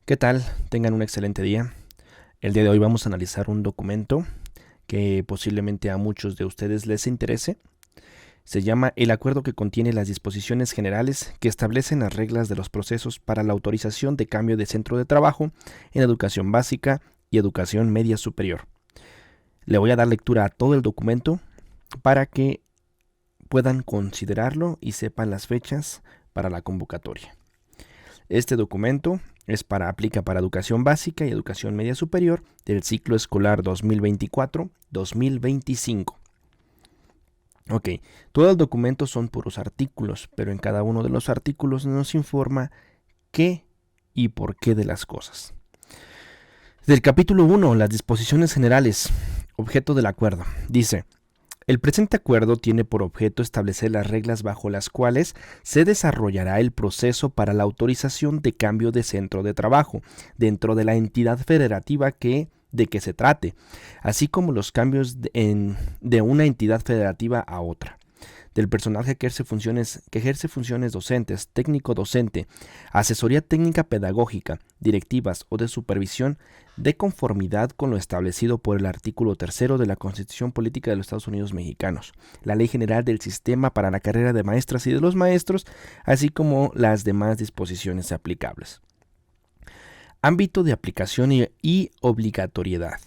¿Qué tal? Tengan un excelente día. El día de hoy vamos a analizar un documento que posiblemente a muchos de ustedes les interese. Se llama El acuerdo que contiene las disposiciones generales que establecen las reglas de los procesos para la autorización de cambio de centro de trabajo en educación básica y educación media superior. Le voy a dar lectura a todo el documento para que puedan considerarlo y sepan las fechas para la convocatoria. Este documento aplica para educación básica y educación media superior del ciclo escolar 2024-2025. Ok, todo el documento son puros artículos, pero en cada uno de los artículos nos informa qué y por qué de las cosas. Del capítulo 1, las disposiciones generales, objeto del acuerdo, dice: el presente acuerdo tiene por objeto establecer las reglas bajo las cuales se desarrollará el proceso para la autorización de cambio de centro de trabajo dentro de la entidad federativa de que se trate, así como los cambios de una entidad federativa a otra. Del personal que ejerce funciones docentes, técnico-docente, asesoría técnica pedagógica, directivas o de supervisión, de conformidad con lo establecido por el artículo 3 de la Constitución Política de los Estados Unidos Mexicanos, la Ley General del Sistema para la Carrera de Maestras y de los Maestros, así como las demás disposiciones aplicables. Ámbito de aplicación y obligatoriedad.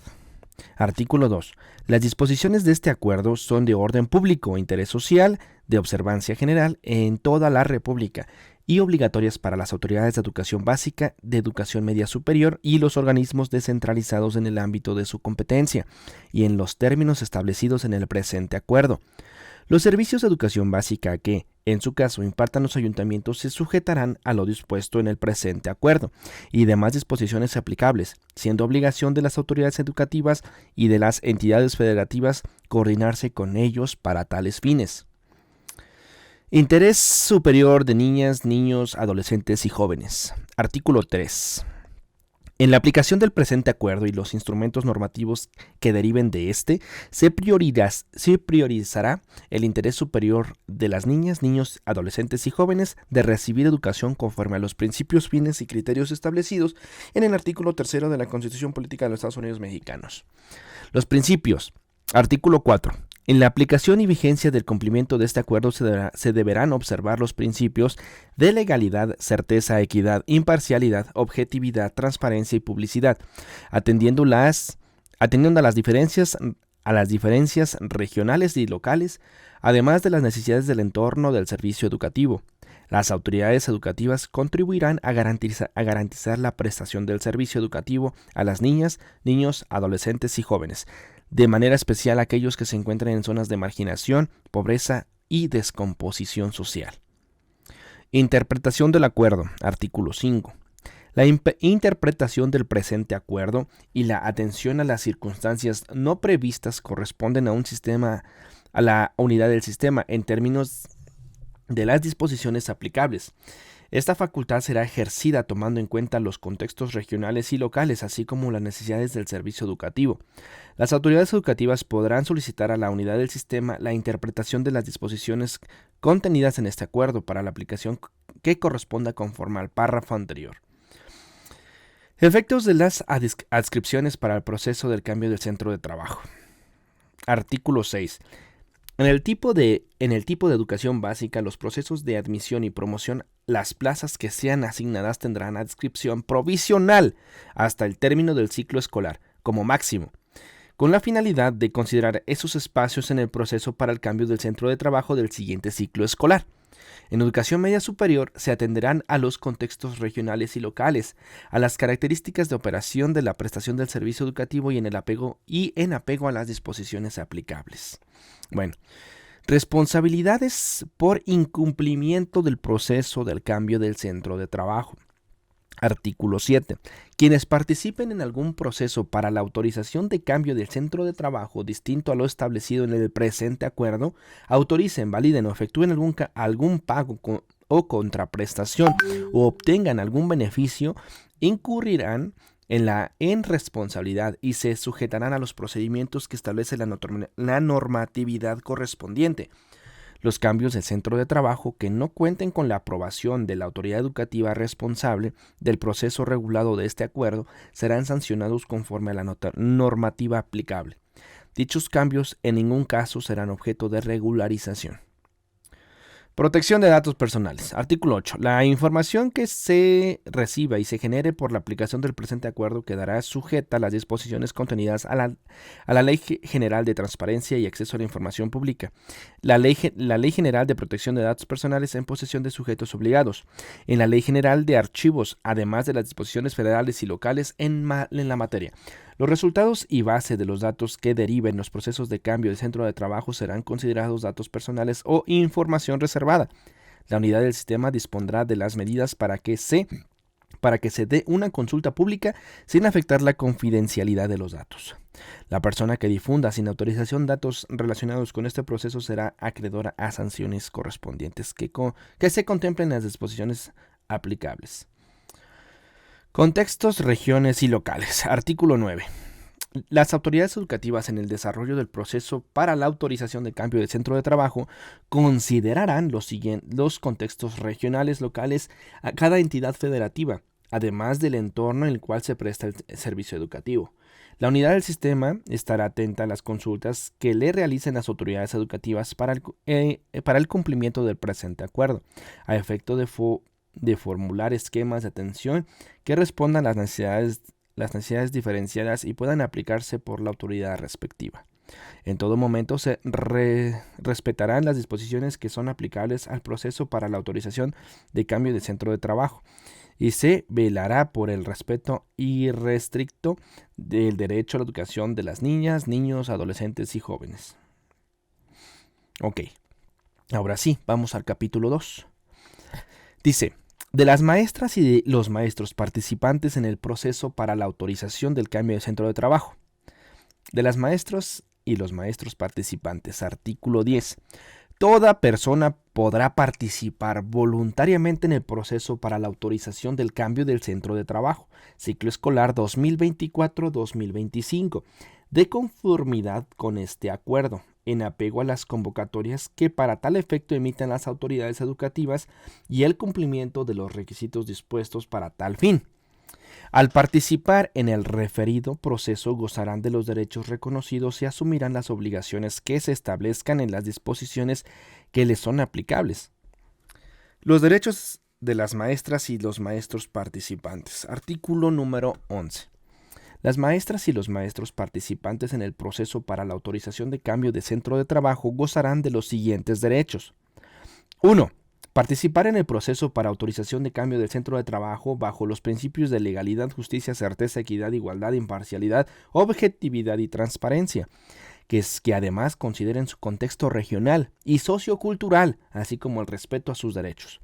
Artículo 2. Las disposiciones de este acuerdo son de orden público, interés social, de observancia general en toda la República y obligatorias para las autoridades de educación básica, de educación media superior y los organismos descentralizados en el ámbito de su competencia y en los términos establecidos en el presente acuerdo. Los servicios de educación básica que, en su caso, impartan los ayuntamientos se sujetarán a lo dispuesto en el presente acuerdo y demás disposiciones aplicables, siendo obligación de las autoridades educativas y de las entidades federativas coordinarse con ellos para tales fines. Interés superior de niñas, niños, adolescentes y jóvenes. Artículo 3. En la aplicación del presente acuerdo y los instrumentos normativos que deriven de este, se priorizará el interés superior de las niñas, niños, adolescentes y jóvenes de recibir educación conforme a los principios, fines y criterios establecidos en el artículo 3 de la Constitución Política de los Estados Unidos Mexicanos. Los principios. Artículo 4. En la aplicación y vigencia del cumplimiento de este acuerdo se deberán observar los principios de legalidad, certeza, equidad, imparcialidad, objetividad, transparencia y publicidad, atendiendo a las diferencias regionales y locales, además de las necesidades del entorno del servicio educativo. Las autoridades educativas contribuirán a garantizar la prestación del servicio educativo a las niñas, niños, adolescentes y jóvenes, de manera especial aquellos que se encuentran en zonas de marginación, pobreza y descomposición social. Interpretación del acuerdo. Artículo 5. La interpretación del presente acuerdo y la atención a las circunstancias no previstas corresponden a la unidad del sistema en términos de las disposiciones aplicables. Esta facultad será ejercida tomando en cuenta los contextos regionales y locales, así como las necesidades del servicio educativo. Las autoridades educativas podrán solicitar a la unidad del sistema la interpretación de las disposiciones contenidas en este acuerdo para la aplicación que corresponda conforme al párrafo anterior. Efectos de las adscripciones para el proceso del cambio del centro de trabajo. Artículo 6. En el tipo de educación básica, los procesos de admisión y promoción, las plazas que sean asignadas tendrán adscripción provisional hasta el término del ciclo escolar, como máximo, con la finalidad de considerar esos espacios en el proceso para el cambio del centro de trabajo del siguiente ciclo escolar. En educación media superior se atenderán a los contextos regionales y locales, a las características de operación de la prestación del servicio educativo y en apego a las disposiciones aplicables. Bueno, responsabilidades por incumplimiento del proceso del cambio del centro de trabajo. Artículo 7. Quienes participen en algún proceso para la autorización de cambio del centro de trabajo distinto a lo establecido en el presente acuerdo, autoricen, validen o efectúen algún pago o contraprestación o obtengan algún beneficio, incurrirán en responsabilidad y se sujetarán a los procedimientos que establece la normatividad correspondiente. Los cambios del centro de trabajo que no cuenten con la aprobación de la autoridad educativa responsable del proceso regulado de este acuerdo serán sancionados conforme a la normativa aplicable. Dichos cambios en ningún caso serán objeto de regularización. Protección de datos personales. Artículo 8. La información que se reciba y se genere por la aplicación del presente acuerdo quedará sujeta a las disposiciones contenidas a la Ley General de Transparencia y Acceso a la Información Pública, la Ley General de Protección de Datos Personales en posesión de sujetos obligados, en la Ley General de Archivos, además de las disposiciones federales y locales en la materia. Los resultados y base de los datos que deriven los procesos de cambio de centro de trabajo serán considerados datos personales o información reservada. La unidad del sistema dispondrá de las medidas para que se dé una consulta pública sin afectar la confidencialidad de los datos. La persona que difunda sin autorización datos relacionados con este proceso será acreedora a sanciones correspondientes que se contemplen en las disposiciones aplicables. Contextos, regiones y locales. Artículo 9. Las autoridades educativas en el desarrollo del proceso para la autorización de cambio de centro de trabajo considerarán los contextos regionales locales a cada entidad federativa, además del entorno en el cual se presta el servicio educativo. La unidad del sistema estará atenta a las consultas que le realicen las autoridades educativas para el cumplimiento del presente acuerdo, a efecto de formular esquemas de atención que respondan a las necesidades diferenciadas y puedan aplicarse por la autoridad respectiva. En todo momento se respetarán las disposiciones que son aplicables al proceso para la autorización de cambio de centro de trabajo y se velará por el respeto irrestricto del derecho a la educación de las niñas, niños, adolescentes y jóvenes. Ok, ahora sí, vamos al capítulo 2. Dice: de las maestras y de los maestros participantes en el proceso para la autorización del cambio de centro de trabajo. De las maestras y los maestros participantes. Artículo 10. Toda persona podrá participar voluntariamente en el proceso para la autorización del cambio del centro de trabajo, ciclo escolar 2024-2025, de conformidad con este acuerdo, en apego a las convocatorias que para tal efecto emitan las autoridades educativas y el cumplimiento de los requisitos dispuestos para tal fin. Al participar en el referido proceso gozarán de los derechos reconocidos y asumirán las obligaciones que se establezcan en las disposiciones que les son aplicables. Los derechos de las maestras y los maestros participantes. Artículo número 11. Las maestras y los maestros participantes en el proceso para la autorización de cambio de centro de trabajo gozarán de los siguientes derechos. 1. Participar en el proceso para autorización de cambio del centro de trabajo bajo los principios de legalidad, justicia, certeza, equidad, igualdad, imparcialidad, objetividad y transparencia, que además consideren su contexto regional y sociocultural, así como el respeto a sus derechos.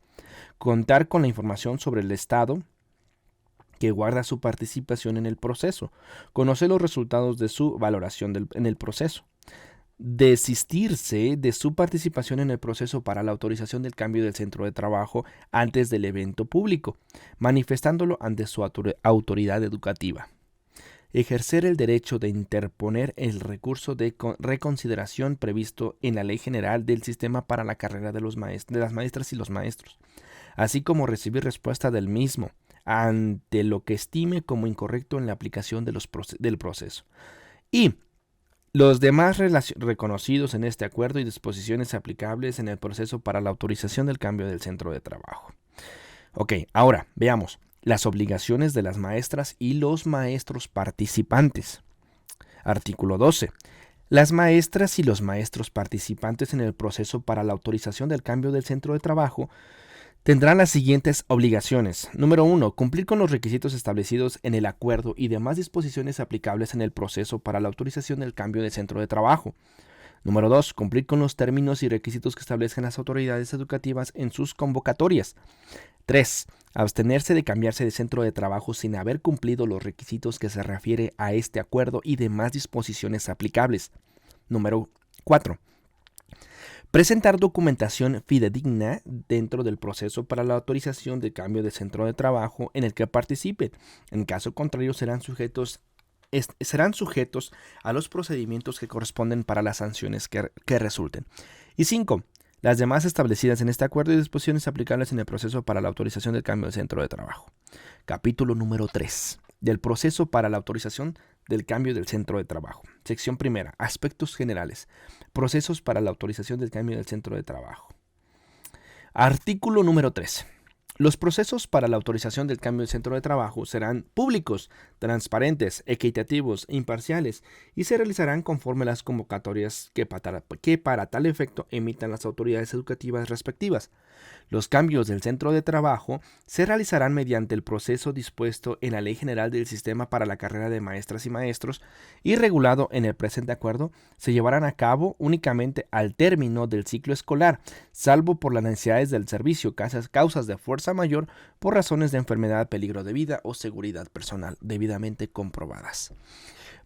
Contar con la información sobre el Estado que guarda su participación en el proceso. Conocer los resultados de su valoración en el proceso. Desistirse de su participación en el proceso para la autorización del cambio del centro de trabajo antes del evento público, manifestándolo ante su autoridad educativa. Ejercer el derecho de interponer el recurso de reconsideración previsto en la Ley General del Sistema para la Carrera de las Maestras y los Maestros, así como recibir respuesta del mismo ante lo que estime como incorrecto en la aplicación del proceso. Y los demás reconocidos en este acuerdo y disposiciones aplicables en el proceso para la autorización del cambio del centro de trabajo. Ok, ahora veamos las obligaciones de las maestras y los maestros participantes. Artículo 12. Las maestras y los maestros participantes en el proceso para la autorización del cambio del centro de trabajo tendrán las siguientes obligaciones. Número 1. Cumplir con los requisitos establecidos en el acuerdo y demás disposiciones aplicables en el proceso para la autorización del cambio de centro de trabajo. Número 2. Cumplir con los términos y requisitos que establezcan las autoridades educativas en sus convocatorias. 3. Abstenerse de cambiarse de centro de trabajo sin haber cumplido los requisitos que se refiere a este acuerdo y demás disposiciones aplicables. Número 4. Presentar documentación fidedigna dentro del proceso para la autorización de cambio de centro de trabajo en el que participen. En caso contrario, serán sujetos a los procedimientos que corresponden para las sanciones que resulten. Y 5. las demás establecidas en este acuerdo y disposiciones aplicables en el proceso para la autorización del cambio de centro de trabajo. Capítulo número 3. Del proceso para la autorización del cambio del centro de trabajo. Sección primera. Aspectos generales. Procesos para la autorización del cambio del centro de trabajo. Artículo número 3. Los procesos para la autorización del cambio de centro de trabajo serán públicos, transparentes, equitativos, imparciales y se realizarán conforme las convocatorias que para tal efecto emitan las autoridades educativas respectivas. Los cambios del centro de trabajo se realizarán mediante el proceso dispuesto en la Ley General del Sistema para la Carrera de Maestras y Maestros y regulado en el presente acuerdo. Se llevarán a cabo únicamente al término del ciclo escolar, salvo por las necesidades del servicio, causas de fuerza mayor, por razones de enfermedad, peligro de vida o seguridad personal debidamente comprobadas.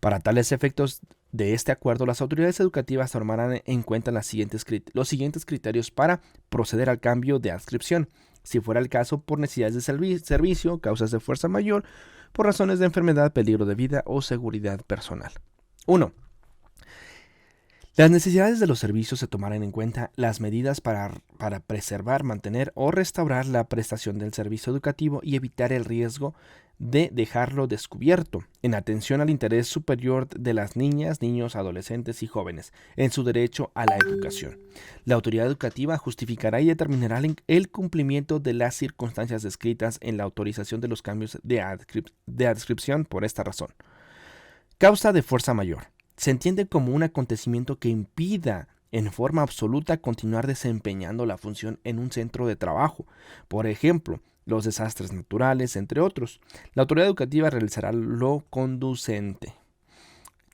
Para tales efectos de este acuerdo, las autoridades educativas tomarán en cuenta los siguientes criterios para proceder al cambio de adscripción, si fuera el caso por necesidades de servicio, causas de fuerza mayor, por razones de enfermedad, peligro de vida o seguridad personal. 1. Las necesidades de los servicios se tomarán en cuenta las medidas para preservar, mantener o restaurar la prestación del servicio educativo y evitar el riesgo de dejarlo descubierto, en atención al interés superior de las niñas, niños, adolescentes y jóvenes, en su derecho a la educación. La autoridad educativa justificará y determinará el cumplimiento de las circunstancias descritas en la autorización de los cambios de adscripción por esta razón. Causa de fuerza mayor. Se entiende como un acontecimiento que impida en forma absoluta continuar desempeñando la función en un centro de trabajo. Por ejemplo, los desastres naturales, entre otros. La autoridad educativa realizará lo conducente.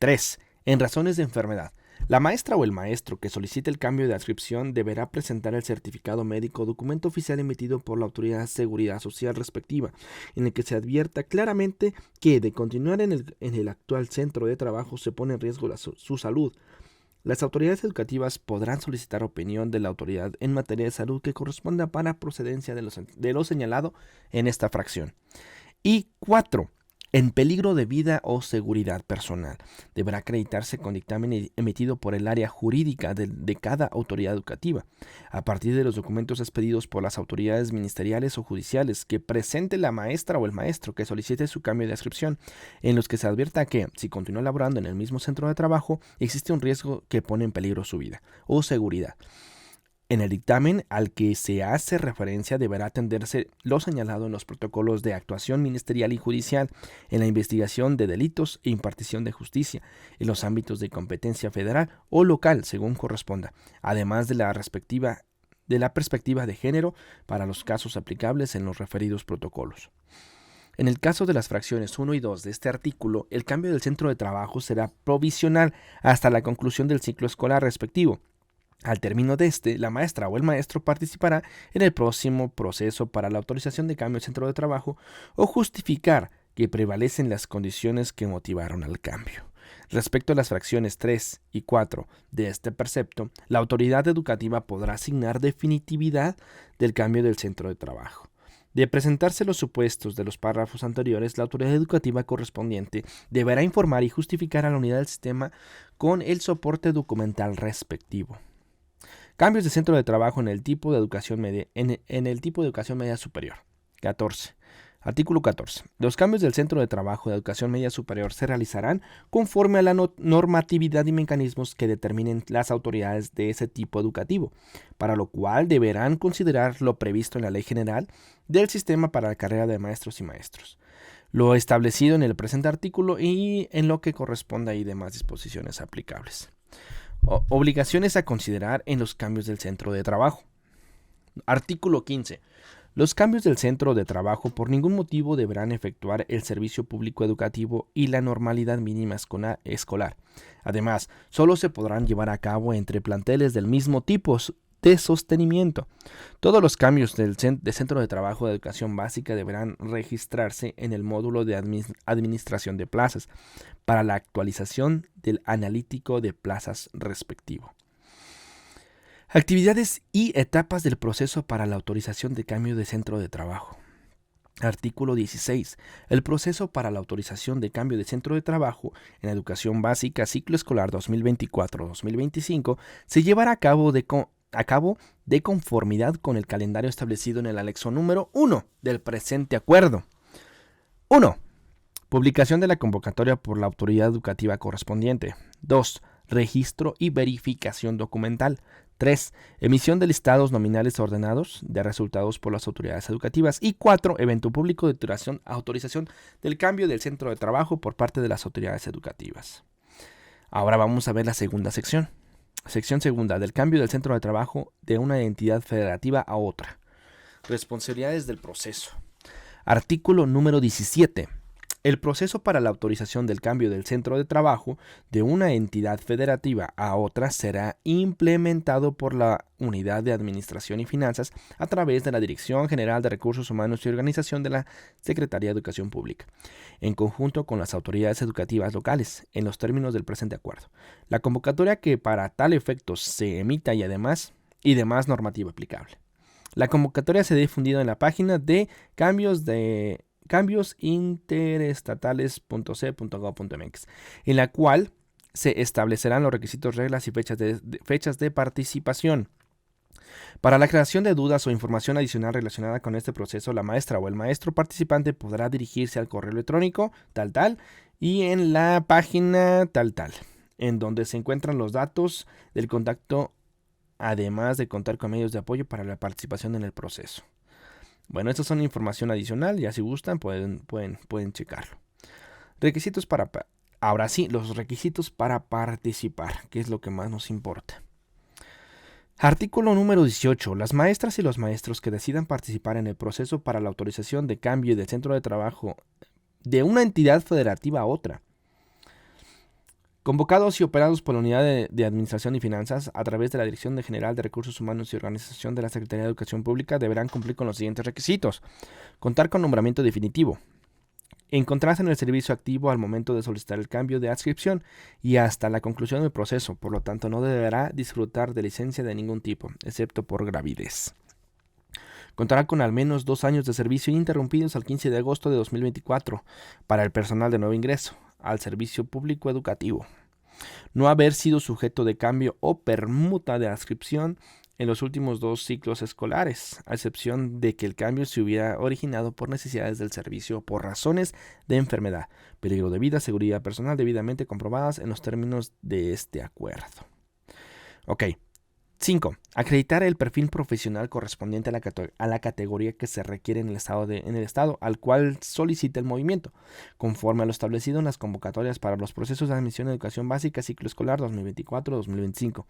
3. En razones de enfermedad. La maestra o el maestro que solicite el cambio de adscripción deberá presentar el certificado médico o documento oficial emitido por la Autoridad de Seguridad Social respectiva, en el que se advierta claramente que de continuar en el actual centro de trabajo se pone en riesgo su salud. Las autoridades educativas podrán solicitar opinión de la autoridad en materia de salud que corresponda para procedencia de lo señalado en esta fracción. Y 4. En peligro de vida o seguridad personal. Deberá acreditarse con dictamen emitido por el área jurídica de cada autoridad educativa, a partir de los documentos expedidos por las autoridades ministeriales o judiciales que presente la maestra o el maestro que solicite su cambio de adscripción, en los que se advierta que, si continúa laborando en el mismo centro de trabajo, existe un riesgo que pone en peligro su vida o seguridad. En el dictamen al que se hace referencia deberá atenderse lo señalado en los protocolos de actuación ministerial y judicial, en la investigación de delitos e impartición de justicia, en los ámbitos de competencia federal o local, según corresponda, además de la perspectiva de género para los casos aplicables en los referidos protocolos. En el caso de las fracciones 1 y 2 de este artículo, el cambio del centro de trabajo será provisional hasta la conclusión del ciclo escolar respectivo. Al término de la maestra o el maestro participará en el próximo proceso para la autorización de cambio de centro de trabajo o justificar que prevalecen las condiciones que motivaron al cambio. Respecto a las fracciones 3 y 4 de este precepto, la autoridad educativa podrá asignar definitividad del cambio del centro de trabajo. De presentarse los supuestos de los párrafos anteriores, la autoridad educativa correspondiente deberá informar y justificar a la unidad del sistema con el soporte documental respectivo. Cambios de centro de trabajo en el tipo de educación media, en el tipo de educación media superior. 14. Artículo 14. Los cambios del centro de trabajo de educación media superior se realizarán conforme a la normatividad y mecanismos que determinen las autoridades de ese tipo educativo, para lo cual deberán considerar lo previsto en la Ley General del Sistema para la Carrera de Maestros y Maestros, lo establecido en el presente artículo y en lo que corresponda y demás disposiciones aplicables. Obligaciones a considerar en los cambios del centro de trabajo. Artículo 15. Los cambios del centro de trabajo por ningún motivo deberán efectuar el servicio público educativo y la normalidad mínima escolar. Además, solo se podrán llevar a cabo entre planteles del mismo tipo de sostenimiento. Todos los cambios de centro de trabajo de educación básica deberán registrarse en el módulo de administración de plazas para la actualización del analítico de plazas respectivo. Actividades y etapas del proceso para la autorización de cambio de centro de trabajo. Artículo 16. El proceso para la autorización de cambio de centro de trabajo en educación básica ciclo escolar 2024-2025 se llevará a cabo a cabo de conformidad con el calendario establecido en el anexo número 1 del presente acuerdo. 1. Publicación de la convocatoria por la autoridad educativa correspondiente. 2. Registro y verificación documental. 3. Emisión de listados nominales ordenados de resultados por las autoridades educativas. Y 4. Evento público de autorización del cambio del centro de trabajo por parte de las autoridades educativas. Ahora vamos a ver la segunda sección. Sección segunda, del cambio del centro de trabajo de una entidad federativa a otra. Responsabilidades del proceso. Artículo número 17. El proceso para la autorización del cambio del centro de trabajo de una entidad federativa a otra será implementado por la Unidad de Administración y Finanzas a través de la Dirección General de Recursos Humanos y Organización de la Secretaría de Educación Pública, en conjunto con las autoridades educativas locales, en los términos del presente acuerdo. La convocatoria que para tal efecto se emita y demás normativa aplicable. La convocatoria se ha difundido en la página de cambiosInterestatales.c.gov.mx, en la cual se establecerán los requisitos, reglas y fechas de participación. Para la creación de dudas o información adicional relacionada con este proceso, la maestra o el maestro participante podrá dirigirse al correo electrónico tal y en la página tal, en donde se encuentran los datos del contacto, además de contar con medios de apoyo para la participación en el proceso. Bueno, estas son información adicional, ya si gustan pueden checarlo. Ahora sí, los requisitos para participar, que es lo que más nos importa. Artículo número 18. Las maestras y los maestros que decidan participar en el proceso para la autorización de cambio del centro de trabajo de una entidad federativa a otra, convocados y operados por la Unidad de Administración y Finanzas a través de la Dirección General de Recursos Humanos y Organización de la Secretaría de Educación Pública, deberán cumplir con los siguientes requisitos: contar con nombramiento definitivo, encontrarse en el servicio activo al momento de solicitar el cambio de adscripción y hasta la conclusión del proceso, por lo tanto no deberá disfrutar de licencia de ningún tipo, excepto por gravidez. Contará con al menos 2 años de servicio ininterrumpidos al 15 de agosto de 2024 para el personal de nuevo ingreso al servicio público educativo. No haber sido sujeto de cambio o permuta de adscripción en los últimos 2 ciclos escolares, a excepción de que el cambio se hubiera originado por necesidades del servicio o por razones de enfermedad, peligro de vida, seguridad personal debidamente comprobadas en los términos de este acuerdo. Ok. 5. Acreditar el perfil profesional correspondiente a la categoría que se requiere en el estado al cual solicita el movimiento, conforme a lo establecido en las convocatorias para los procesos de admisión a educación básica ciclo escolar 2024-2025.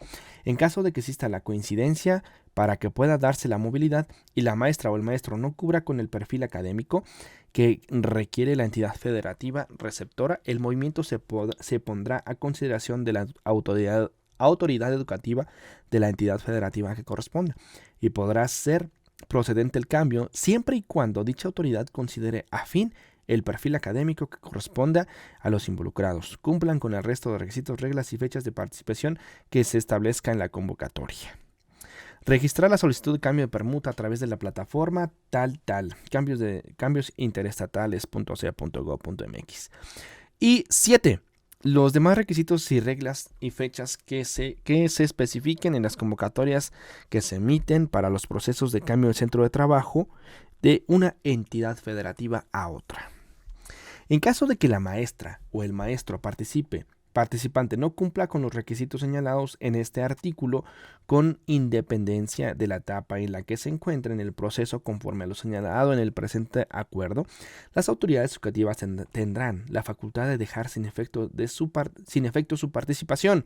En caso de que exista la coincidencia para que pueda darse la movilidad y la maestra o el maestro no cubra con el perfil académico que requiere la entidad federativa receptora, el movimiento se pondrá a consideración de la autoridad educativa de la entidad federativa que corresponda y podrá ser procedente el cambio siempre y cuando dicha autoridad considere afín el perfil académico que corresponda a los involucrados, cumplan con el resto de requisitos, reglas y fechas de participación que se establezca en la convocatoria. Registrar la solicitud de cambio de permuta a través de la plataforma cambiosinestatales.c.gov.mx. Y 7. Los demás requisitos y reglas y fechas que se especifiquen en las convocatorias que se emiten para los procesos de cambio de centro de trabajo de una entidad federativa a otra. En caso de que la maestra o el maestro participante no cumpla con los requisitos señalados en este artículo, con independencia de la etapa en la que se encuentre en el proceso conforme a lo señalado en el presente acuerdo, las autoridades educativas tendrán la facultad de dejar sin efecto su participación,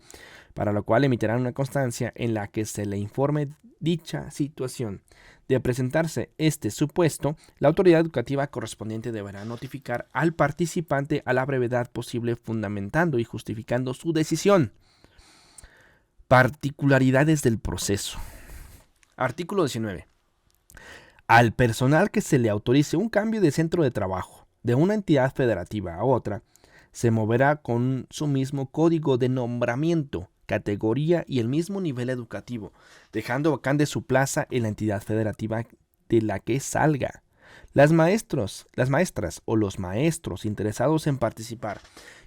para lo cual emitirán una constancia en la que se le informe dicha situación. De presentarse este supuesto, la autoridad educativa correspondiente deberá notificar al participante a la brevedad posible, fundamentando y justificando su decisión. Particularidades del proceso. Artículo 19. Al personal que se le autorice un cambio de centro de trabajo de una entidad federativa a otra, se moverá con su mismo código de nombramiento, categoría y el mismo nivel educativo, dejando vacante su plaza en la entidad federativa de la que salga. Las maestras o los maestros interesados en participar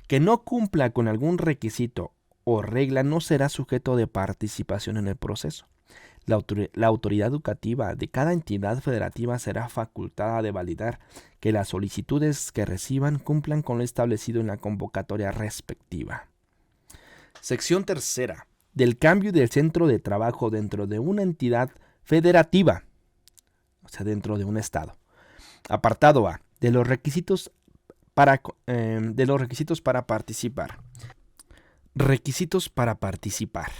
que no cumpla con algún requisito o regla no será sujeto de participación en el proceso. La autoridad educativa de cada entidad federativa será facultada de validar que las solicitudes que reciban cumplan con lo establecido en la convocatoria respectiva. Sección tercera. Del cambio del centro de trabajo dentro de una entidad federativa, o sea, dentro de un estado. Apartado A. De los requisitos para participar. Requisitos para participar.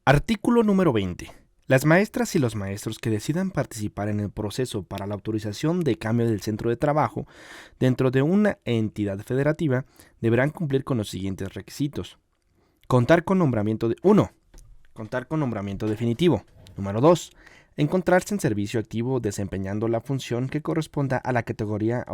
Artículo número 20. Las maestras y los maestros que decidan participar en el proceso para la autorización de cambio del centro de trabajo dentro de una entidad federativa deberán cumplir con los siguientes requisitos. Contar con nombramiento de 1. Contar con nombramiento definitivo. Número 2. Encontrarse en servicio activo desempeñando la función que corresponda a la categoría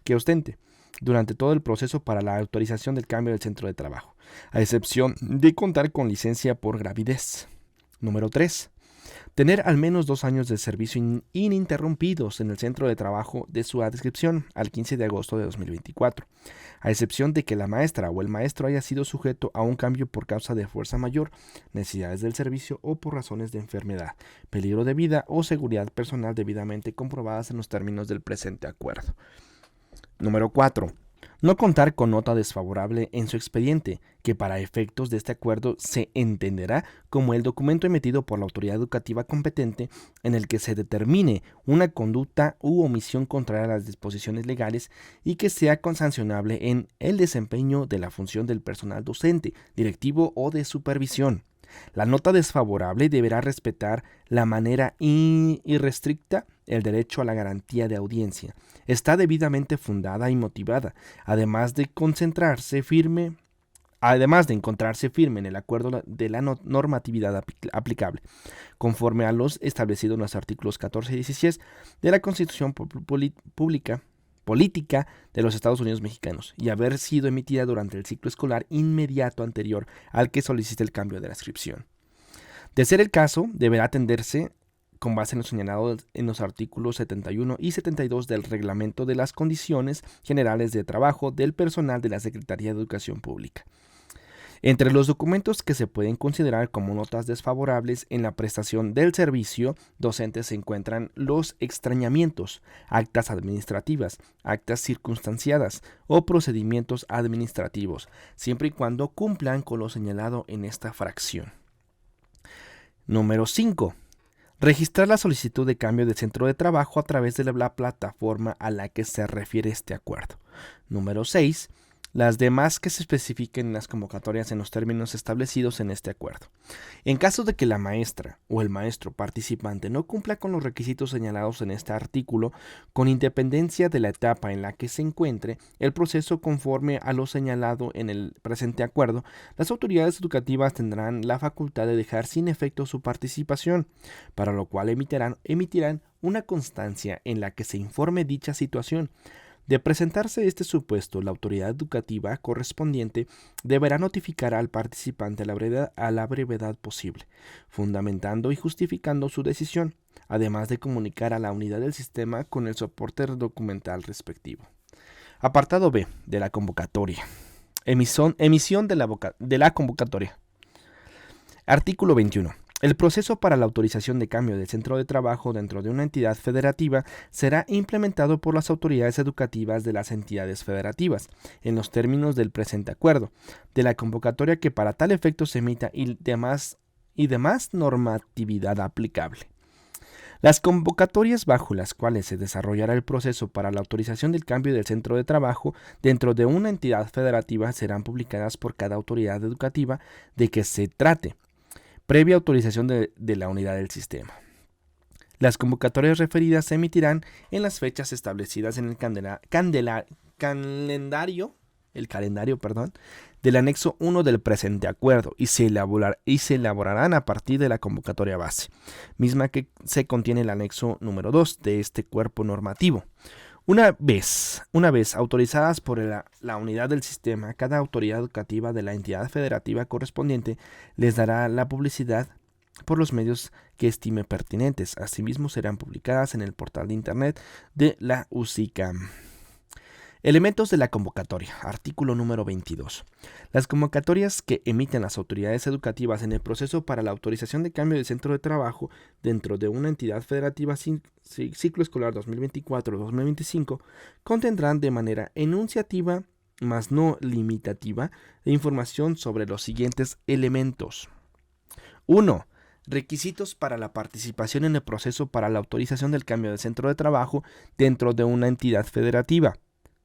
que ostente durante todo el proceso para la autorización del cambio del centro de trabajo, a excepción de contar con licencia por gravidez. Número 3. Tener al menos 2 años de servicio ininterrumpidos en el centro de trabajo de su adscripción al 15 de agosto de 2024, a excepción de que la maestra o el maestro haya sido sujeto a un cambio por causa de fuerza mayor, necesidades del servicio o por razones de enfermedad, peligro de vida o seguridad personal debidamente comprobadas en los términos del presente acuerdo. Número 4. No contar con nota desfavorable en su expediente, que para efectos de este acuerdo se entenderá como el documento emitido por la autoridad educativa competente en el que se determine una conducta u omisión contraria a las disposiciones legales y que sea consancionable en el desempeño de la función del personal docente, directivo o de supervisión. La nota desfavorable deberá respetar la manera irrestricta el derecho a la garantía de audiencia. Está debidamente fundada y motivada, además de encontrarse firme en el acuerdo de la normatividad aplicable, conforme a los establecidos en los artículos 14 y 16 de la Constitución Política de los Estados Unidos Mexicanos y haber sido emitida durante el ciclo escolar inmediato anterior al que solicite el cambio de la inscripción. De ser el caso, deberá atenderse con base en lo señalado en los artículos 71 y 72 del Reglamento de las Condiciones Generales de Trabajo del Personal de la Secretaría de Educación Pública. Entre los documentos que se pueden considerar como notas desfavorables en la prestación del servicio docente se encuentran los extrañamientos, actas administrativas, actas circunstanciadas o procedimientos administrativos, siempre y cuando cumplan con lo señalado en esta fracción. Número 5. Registrar la solicitud de cambio de centro de trabajo a través de la plataforma a la que se refiere este acuerdo. Número 6. Las demás que se especifiquen en las convocatorias en los términos establecidos en este acuerdo. En caso de que la maestra o el maestro participante no cumpla con los requisitos señalados en este artículo, con independencia de la etapa en la que se encuentre el proceso conforme a lo señalado en el presente acuerdo, las autoridades educativas tendrán la facultad de dejar sin efecto su participación, para lo cual emitirán una constancia en la que se informe dicha situación. De presentarse este supuesto, la autoridad educativa correspondiente deberá notificar al participante a la brevedad posible, fundamentando y justificando su decisión, además de comunicar a la unidad del sistema con el soporte documental respectivo. Apartado B de la convocatoria. Emisión de la convocatoria. Artículo 21. El proceso para la autorización de cambio del centro de trabajo dentro de una entidad federativa será implementado por las autoridades educativas de las entidades federativas, en los términos del presente acuerdo, de la convocatoria que para tal efecto se emita y demás normatividad aplicable. Las convocatorias bajo las cuales se desarrollará el proceso para la autorización del cambio del centro de trabajo dentro de una entidad federativa serán publicadas por cada autoridad educativa de que se trate, previa autorización de la unidad del sistema. Las convocatorias referidas se emitirán en las fechas establecidas en el calendario del anexo 1 del presente acuerdo y se elaborarán a partir de la convocatoria base, misma que se contiene en el anexo número 2 de este cuerpo normativo. Una vez autorizadas por la unidad del sistema, cada autoridad educativa de la entidad federativa correspondiente les dará la publicidad por los medios que estime pertinentes. Asimismo, serán publicadas en el portal de internet de la UCICAM. Elementos de la convocatoria. Artículo número 22. Las convocatorias que emiten las autoridades educativas en el proceso para la autorización de cambio de centro de trabajo dentro de una entidad federativa ciclo escolar 2024-2025 contendrán de manera enunciativa, mas no limitativa, información sobre los siguientes elementos. 1. Requisitos para la participación en el proceso para la autorización del cambio de centro de trabajo dentro de una entidad federativa.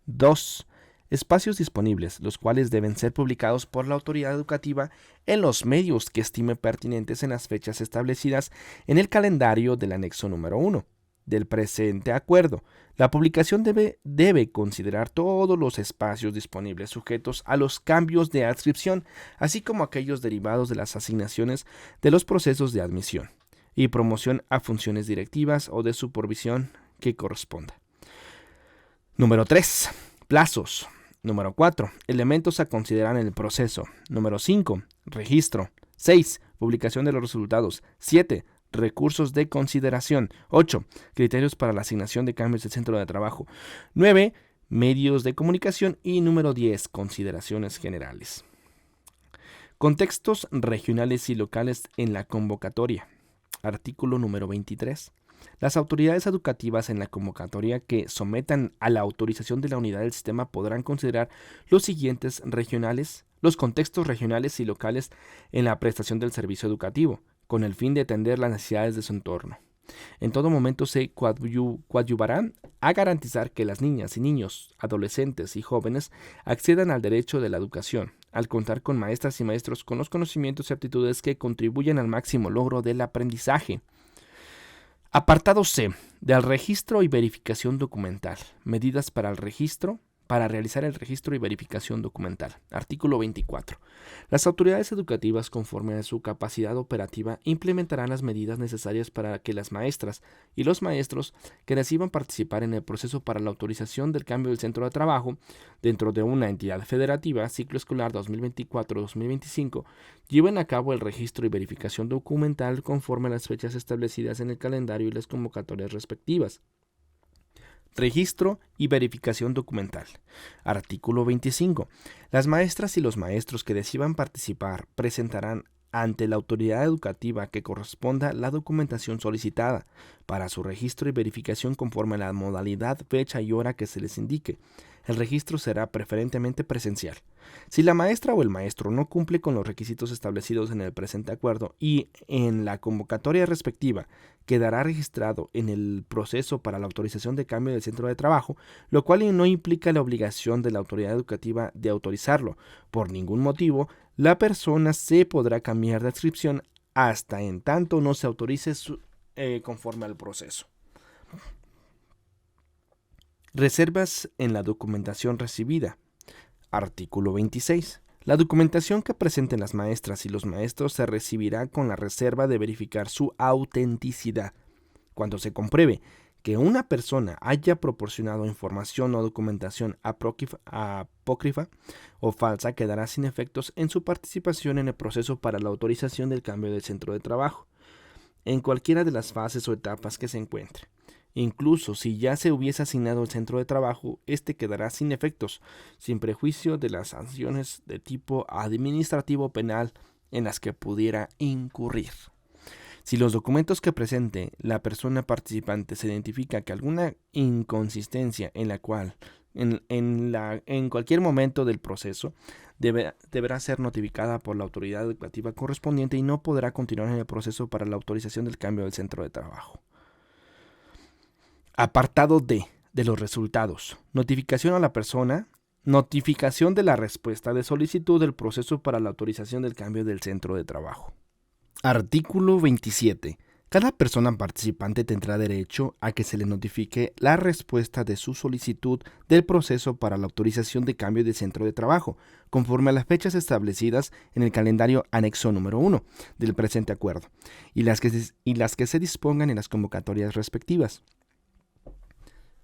2. Espacios disponibles, los cuales deben ser publicados por la autoridad educativa en los medios que estime pertinentes en las fechas establecidas en el calendario del anexo número 1 del presente acuerdo. La publicación debe considerar todos los espacios disponibles sujetos a los cambios de adscripción, así como aquellos derivados de las asignaciones de los procesos de admisión y promoción a funciones directivas o de supervisión que corresponda. Número 3. Plazos. Número 4. Elementos a considerar en el proceso. Número 5. Registro. 6. Publicación de los resultados. 7. Recursos de consideración. 8. Criterios para la asignación de cambios de centro de trabajo. 9. Medios de comunicación. Y número 10. Consideraciones generales. Contextos regionales y locales en la convocatoria. Artículo número 23. Las autoridades educativas en la convocatoria que sometan a la autorización de la unidad del sistema podrán considerar los siguientes los contextos regionales y locales en la prestación del servicio educativo, con el fin de atender las necesidades de su entorno. En todo momento se coadyuvarán a garantizar que las niñas y niños, adolescentes y jóvenes accedan al derecho de la educación, al contar con maestras y maestros con los conocimientos y aptitudes que contribuyen al máximo logro del aprendizaje. Apartado C. Del registro y verificación documental. Medidas para realizar el registro y verificación documental. Artículo 24. Las autoridades educativas, conforme a su capacidad operativa, implementarán las medidas necesarias para que las maestras y los maestros que decidan participar en el proceso para la autorización del cambio del centro de trabajo dentro de una entidad federativa, ciclo escolar 2024-2025, lleven a cabo el registro y verificación documental conforme a las fechas establecidas en el calendario y las convocatorias respectivas. Registro y verificación documental. Artículo 25. Las maestras y los maestros que decidan participar presentarán ante la autoridad educativa que corresponda la documentación solicitada para su registro y verificación conforme a la modalidad, fecha y hora que se les indique. El registro será preferentemente presencial. Si la maestra o el maestro no cumple con los requisitos establecidos en el presente acuerdo y en la convocatoria respectiva, quedará registrado en el proceso para la autorización de cambio del centro de trabajo, lo cual no implica la obligación de la autoridad educativa de autorizarlo. Por ningún motivo, la persona se podrá cambiar de adscripción hasta en tanto no se autorice conforme al proceso. Reservas en la documentación recibida. Artículo 26. La documentación que presenten las maestras y los maestros se recibirá con la reserva de verificar su autenticidad. Cuando se compruebe que una persona haya proporcionado información o documentación apócrifa o falsa, quedará sin efectos en su participación en el proceso para la autorización del cambio del centro de trabajo, en cualquiera de las fases o etapas que se encuentre. Incluso si ya se hubiese asignado el centro de trabajo, este quedará sin efectos, sin prejuicio de las sanciones de tipo administrativo o penal en las que pudiera incurrir. Si los documentos que presente la persona participante se identifica que alguna inconsistencia en la cual en cualquier momento del proceso deberá ser notificada por la autoridad educativa correspondiente y no podrá continuar en el proceso para la autorización del cambio del centro de trabajo. Apartado D. De los resultados. Notificación a la persona. Notificación de la respuesta de solicitud del proceso para la autorización del cambio del centro de trabajo. Artículo 27. Cada persona participante tendrá derecho a que se le notifique la respuesta de su solicitud del proceso para la autorización de cambio de centro de trabajo, conforme a las fechas establecidas en el calendario anexo número 1 del presente acuerdo, y las que se dispongan en las convocatorias respectivas.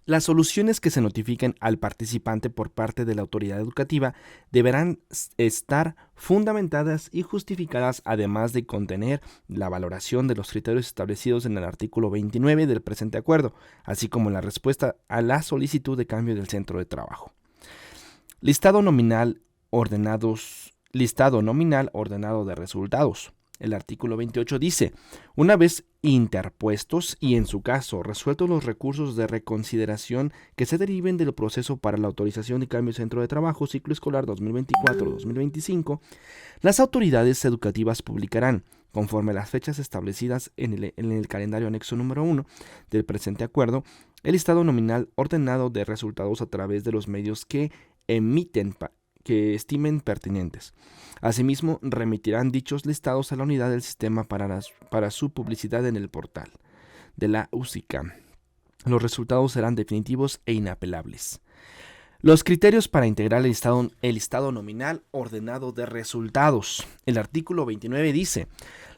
Las soluciones que se notifiquen al participante por parte de la autoridad educativa deberán estar fundamentadas y justificadas, además de contener la valoración de los criterios establecidos en el artículo 29 del presente acuerdo, así como la respuesta a la solicitud de cambio del centro de trabajo. Listado nominal ordenado de resultados. El artículo 28 dice, una vez interpuestos y en su caso resueltos los recursos de reconsideración que se deriven del proceso para la autorización de cambio de centro de trabajo ciclo escolar 2024-2025, las autoridades educativas publicarán, conforme a las fechas establecidas en el calendario anexo número 1 del presente acuerdo, el listado nominal ordenado de resultados a través de los medios que estimen pertinentes. Asimismo, remitirán dichos listados a la unidad del sistema para su publicidad en el portal de la UCICA. Los resultados serán definitivos e inapelables. Los criterios para integrar el listado nominal ordenado de resultados. El artículo 29 dice,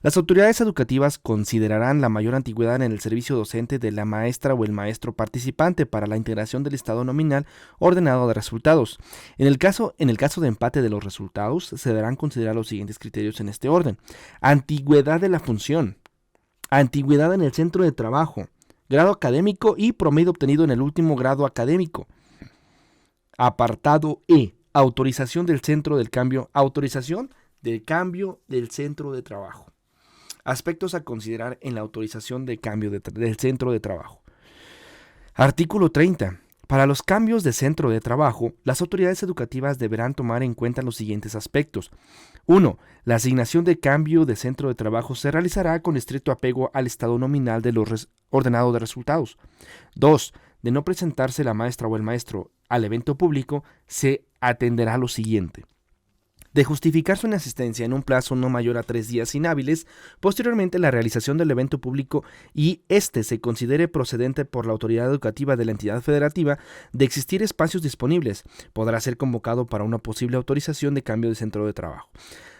las autoridades educativas considerarán la mayor antigüedad en el servicio docente de la maestra o el maestro participante para la integración del listado nominal ordenado de resultados. En el caso de empate de los resultados, se deberán considerar los siguientes criterios en este orden. Antigüedad de la función, antigüedad en el centro de trabajo, grado académico y promedio obtenido en el último grado académico. Apartado E. Autorización del centro del cambio. Autorización del cambio del centro de trabajo. Aspectos a considerar en la autorización de cambio del centro de trabajo. Artículo 30. Para los cambios de centro de trabajo, las autoridades educativas deberán tomar en cuenta los siguientes aspectos. 1. La asignación de cambio de centro de trabajo se realizará con estricto apego al estado nominal de los ordenado de resultados. 2. De no presentarse la maestra o el maestro al evento público, se atenderá lo siguiente. De justificar su inasistencia en un plazo no mayor a 3 días inhábiles, posteriormente la realización del evento público y se considere procedente por la autoridad educativa de la entidad federativa, de existir espacios disponibles, podrá ser convocado para una posible autorización de cambio de centro de trabajo.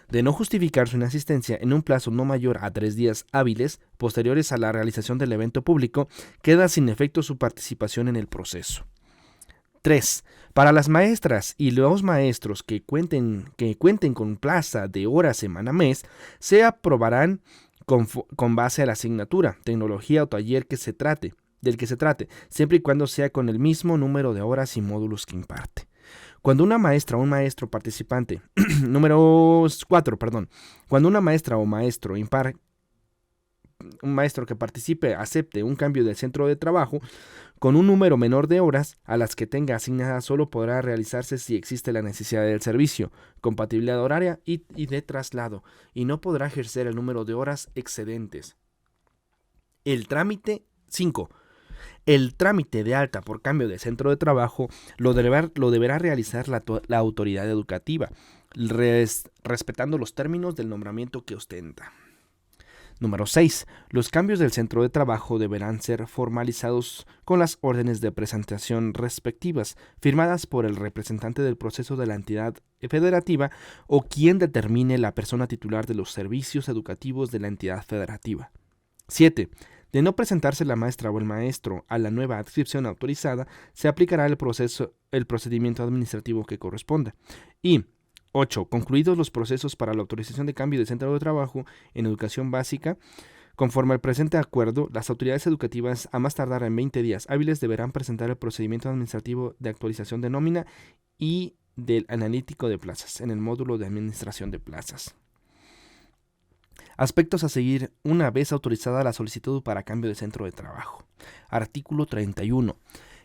De no justificar su inasistencia en un plazo no mayor a 3 días hábiles posteriores a la realización del evento público, queda sin efecto su participación en el proceso. 3. Para las maestras y los maestros que cuenten con plaza de horas semana-mes, se aprobarán con base a la asignatura, tecnología o taller del que se trate, siempre y cuando sea con el mismo número de horas y módulos que imparte. Cuando una maestra o un maestro participante, cuando una maestra o maestro un maestro que participe acepte un cambio del centro de trabajo con un número menor de horas a las que tenga asignadas, solo podrá realizarse si existe la necesidad del servicio, compatibilidad horaria y de traslado, y no podrá ejercer el número de horas excedentes. El trámite 5. El trámite de alta por cambio de centro de trabajo lo deberá realizar la autoridad educativa, respetando los términos del nombramiento que ostenta. Número 6. Los cambios del centro de trabajo deberán ser formalizados con las órdenes de presentación respectivas, firmadas por el representante del proceso de la entidad federativa o quien determine la persona titular de los servicios educativos de la entidad federativa. 7. De no presentarse la maestra o el maestro a la nueva adscripción autorizada, se aplicará el procedimiento administrativo que corresponda. Y 8. Concluidos los procesos para la autorización de cambio de centro de trabajo en educación básica, conforme al presente acuerdo, las autoridades educativas a más tardar en 20 días hábiles deberán presentar el procedimiento administrativo de actualización de nómina y del analítico de plazas en el módulo de administración de plazas. Aspectos a seguir una vez autorizada la solicitud para cambio de centro de trabajo. Artículo 31.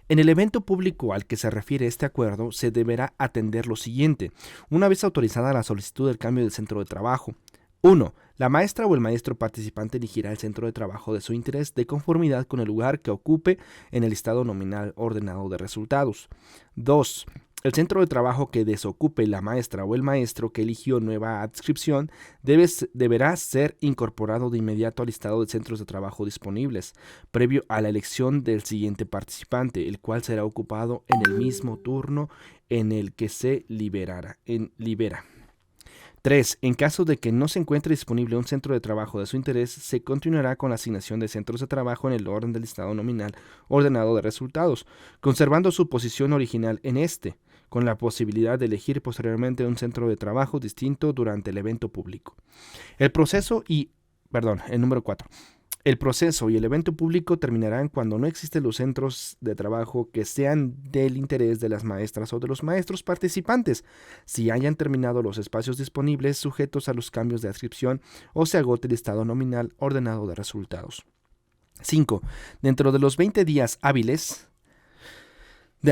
En el evento público al que se refiere este acuerdo, se deberá atender lo siguiente. Una vez autorizada la solicitud del cambio del centro de trabajo. 1. La maestra o el maestro participante elegirá el centro de trabajo de su interés de conformidad con el lugar que ocupe en el listado nominal ordenado de resultados. 2. El centro de trabajo que desocupe la maestra o el maestro que eligió nueva adscripción deberá ser incorporado de inmediato al listado de centros de trabajo disponibles, previo a la elección del siguiente participante, el cual será ocupado en el mismo turno en el que se libera. 3. En caso de que no se encuentre disponible un centro de trabajo de su interés, se continuará con la asignación de centros de trabajo en el orden del listado nominal ordenado de resultados, conservando su posición original en con la posibilidad de elegir posteriormente un centro de trabajo distinto durante el evento público. El número 4. El proceso y el evento público terminarán cuando no existen los centros de trabajo que sean del interés de las maestras o de los maestros participantes, si hayan terminado los espacios disponibles sujetos a los cambios de adscripción o se agote el estado nominal ordenado de resultados. 5. Dentro de los 20 días hábiles,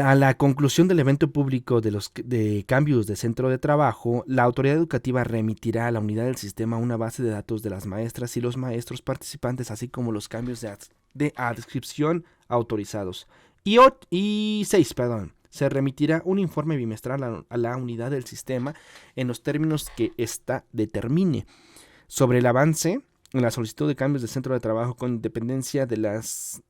a la conclusión del evento público de cambios de centro de trabajo, la autoridad educativa remitirá a la unidad del sistema una base de datos de las maestras y los maestros participantes, así como los cambios de adscripción autorizados. Y 6, se remitirá un informe bimestral a la unidad del sistema en los términos que ésta determine sobre el avance en la solicitud de cambios de centro de trabajo con independencia de las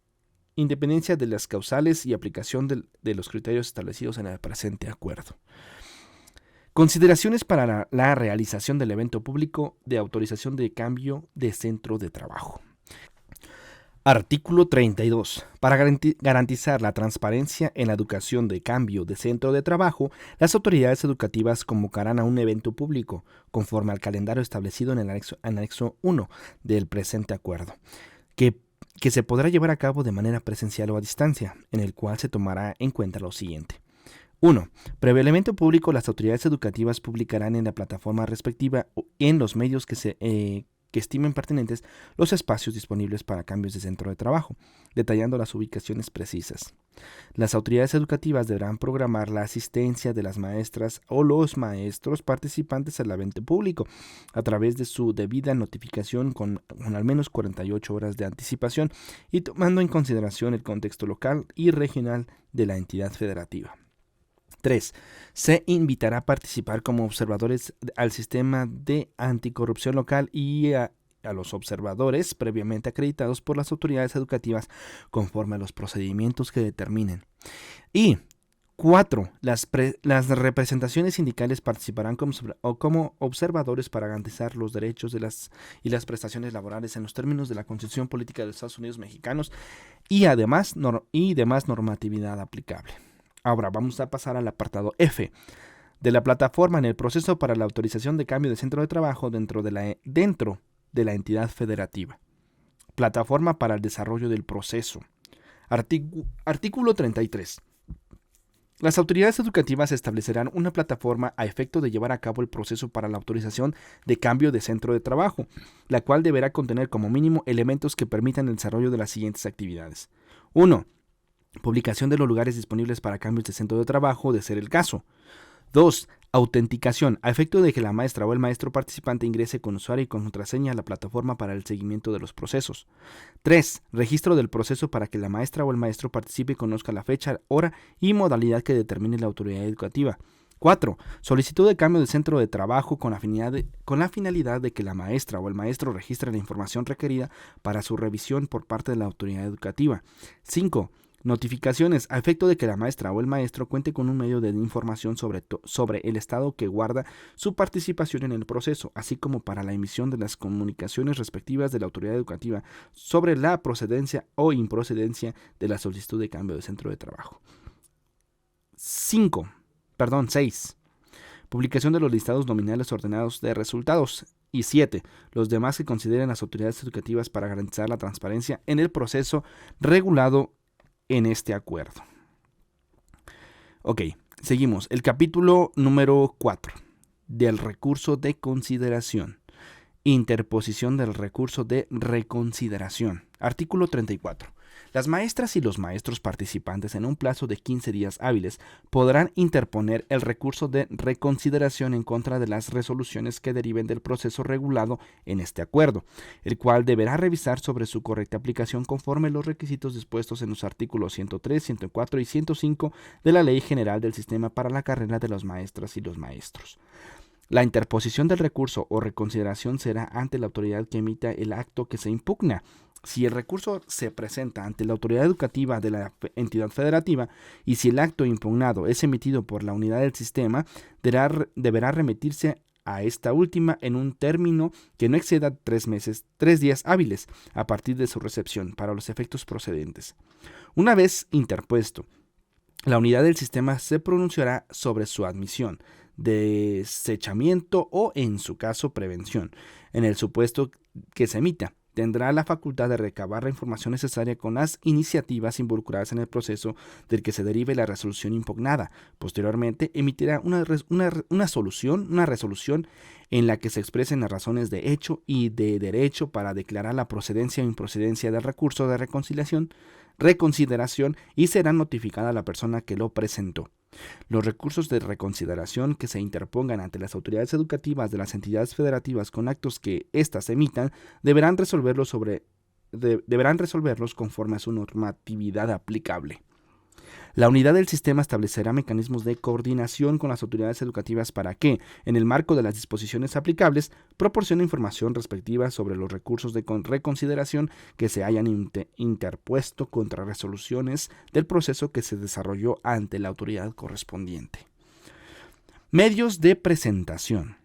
causales y aplicación de los criterios establecidos en el presente acuerdo. Consideraciones para la realización del evento público de autorización de cambio de centro de trabajo. Artículo 32. Para garantizar la transparencia en la educación de cambio de centro de trabajo, las autoridades educativas convocarán a un evento público, conforme al calendario establecido en el anexo 1 del presente acuerdo, que se podrá llevar a cabo de manera presencial o a distancia, en el cual se tomará en cuenta lo siguiente. 1. Previo al evento público, las autoridades educativas publicarán en la plataforma respectiva o en los medios que estimen pertinentes los espacios disponibles para cambios de centro de trabajo, detallando las ubicaciones precisas. Las autoridades educativas deberán programar la asistencia de las maestras o los maestros participantes al evento público a través de su debida notificación con al menos 48 horas de anticipación y tomando en consideración el contexto local y regional de la entidad federativa. 3. Se invitará a participar como observadores al sistema de anticorrupción local y a los observadores previamente acreditados por las autoridades educativas conforme a los procedimientos que determinen. Y 4. Las representaciones sindicales participarán como observadores para garantizar los derechos y las prestaciones laborales en los términos de la Constitución Política de los Estados Unidos Mexicanos y demás normatividad aplicable. Ahora vamos a pasar al apartado F de la plataforma en el proceso para la autorización de cambio de centro de trabajo dentro de la entidad federativa. Plataforma para el desarrollo del proceso. Artículo 33. Las autoridades educativas establecerán una plataforma a efecto de llevar a cabo el proceso para la autorización de cambio de centro de trabajo, la cual deberá contener como mínimo elementos que permitan el desarrollo de las siguientes actividades. 1. Publicación de los lugares disponibles para cambios de centro de trabajo, de ser el caso. 2. Autenticación, a efecto de que la maestra o el maestro participante ingrese con usuario y con contraseña a la plataforma para el seguimiento de los procesos. 3. Registro del proceso para que la maestra o el maestro participe y conozca la fecha, hora y modalidad que determine la autoridad educativa. 4. Solicitud de cambio de centro de trabajo con la finalidad de que la maestra o el maestro registre la información requerida para su revisión por parte de la autoridad educativa. 5. Notificaciones, a efecto de que la maestra o el maestro cuente con un medio de información sobre el estado que guarda su participación en el proceso, así como para la emisión de las comunicaciones respectivas de la autoridad educativa sobre la procedencia o improcedencia de la solicitud de cambio de centro de trabajo. 6. Publicación de los listados nominales ordenados de resultados. Y 7. Los demás que consideren las autoridades educativas para garantizar la transparencia en el proceso regulado en este acuerdo. Ok, seguimos. El capítulo número 4 del recurso de consideración. Interposición del recurso de reconsideración. Artículo 34. Las maestras y los maestros participantes en un plazo de 15 días hábiles podrán interponer el recurso de reconsideración en contra de las resoluciones que deriven del proceso regulado en este acuerdo, el cual deberá revisar sobre su correcta aplicación conforme a los requisitos dispuestos en los artículos 103, 104 y 105 de la Ley General del Sistema para la Carrera de las Maestras y los Maestros. La interposición del recurso o reconsideración será ante la autoridad que emita el acto que se impugna. Si el recurso se presenta ante la autoridad educativa de la entidad federativa y si el acto impugnado es emitido por la unidad del sistema, deberá remitirse a esta última en un término que no exceda 3 días hábiles a partir de su recepción para los efectos procedentes. Una vez interpuesto, la unidad del sistema se pronunciará sobre su admisión, desechamiento o, en su caso, prevención, en el supuesto que se emita. tendrá la facultad de recabar la información necesaria con las iniciativas involucradas en el proceso del que se derive la resolución impugnada. Posteriormente, emitirá una resolución en la que se expresen las razones de hecho y de derecho para declarar la procedencia o improcedencia del recurso de reconsideración y será notificada a la persona que lo presentó. Los recursos de reconsideración que se interpongan ante las autoridades educativas de las entidades federativas con actos que éstas emitan deberán resolverlos conforme a su normatividad aplicable. La unidad del sistema establecerá mecanismos de coordinación con las autoridades educativas para que, en el marco de las disposiciones aplicables, proporcione información respectiva sobre los recursos de reconsideración que se hayan interpuesto contra resoluciones del proceso que se desarrolló ante la autoridad correspondiente. Medios de presentación.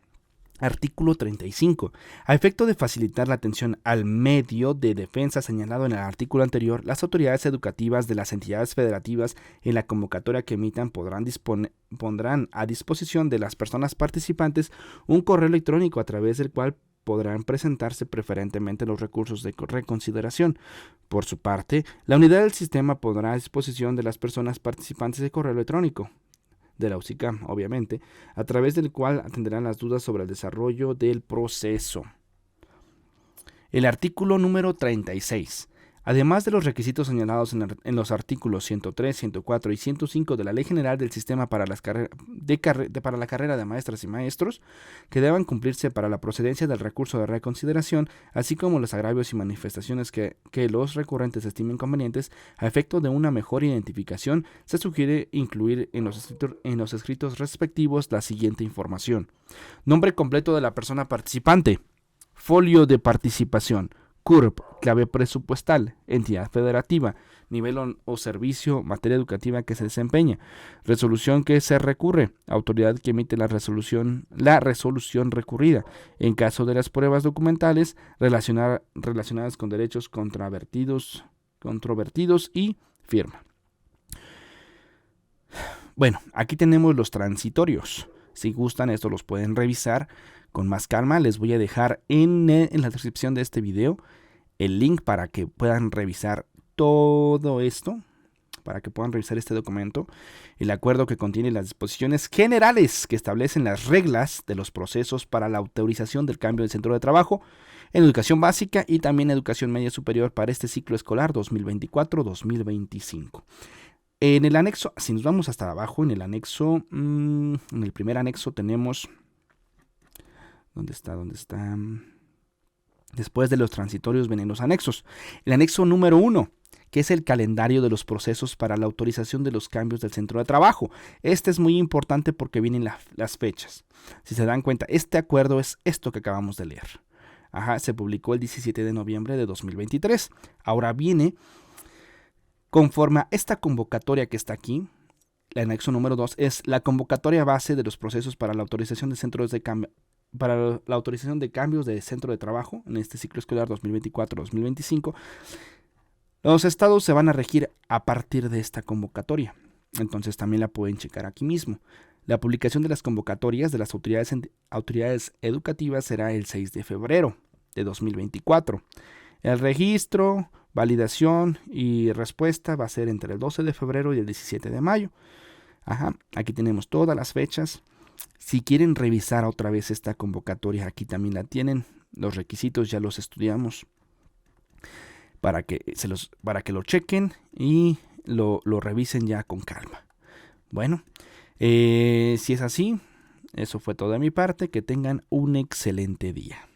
Artículo 35. A efecto de facilitar la atención al medio de defensa señalado en el artículo anterior, las autoridades educativas de las entidades federativas en la convocatoria que emitan pondrán a disposición de las personas participantes un correo electrónico a través del cual podrán presentarse preferentemente los recursos de reconsideración. Por su parte, la unidad del sistema pondrá a disposición de las personas participantes el correo electrónico de la UCICAM, obviamente, a través del cual atenderán las dudas sobre el desarrollo del proceso. El artículo número 36. Además de los requisitos señalados en los artículos 103, 104 y 105 de la Ley General del Sistema para la carrera de maestras y maestros, que deban cumplirse para la procedencia del recurso de reconsideración, así como los agravios y manifestaciones que los recurrentes estimen convenientes, a efecto de una mejor identificación, se sugiere incluir en los escritos respectivos la siguiente información: nombre completo de la persona participante, folio de participación, CURP, clave presupuestal, entidad federativa, nivel o servicio, materia educativa que se desempeña, resolución que se recurre, autoridad que emite la resolución recurrida, en caso de las pruebas documentales relacionadas con derechos controvertidos y firma. Bueno, aquí tenemos los transitorios. Si gustan, esto los pueden revisar con más calma. Les voy a dejar en la descripción de este video el link para que puedan revisar todo esto, para que puedan revisar este documento, el acuerdo que contiene las disposiciones generales que establecen las reglas de los procesos para la autorización del cambio del centro de trabajo en educación básica y también educación media superior para este ciclo escolar 2024-2025. En el anexo, si nos vamos hasta abajo, en el primer anexo tenemos, ¿dónde está? Después de los transitorios vienen los anexos. El anexo número 1, que es el calendario de los procesos para la autorización de los cambios del centro de trabajo. Este es muy importante porque vienen las fechas. Si se dan cuenta, este acuerdo es esto que acabamos de leer. Se publicó el 17 de noviembre de 2023. Ahora viene, conforme a esta convocatoria que está aquí, el anexo número 2 es la convocatoria base de los procesos para la autorización de centros de cambio. Para la autorización de cambios de centro de trabajo en este ciclo escolar 2024-2025, los estados se van a regir a partir de esta convocatoria. Entonces también la pueden checar aquí mismo. La publicación de las convocatorias de las autoridades educativas será el 6 de febrero de 2024. El registro, validación y respuesta va a ser entre el 12 de febrero y el 17 de mayo. Aquí tenemos todas las fechas. Si quieren revisar otra vez esta convocatoria, aquí también la tienen. Los requisitos ya los estudiamos para que lo chequen y lo revisen ya con calma. Bueno, si es así, eso fue todo de mi parte. Que tengan un excelente día.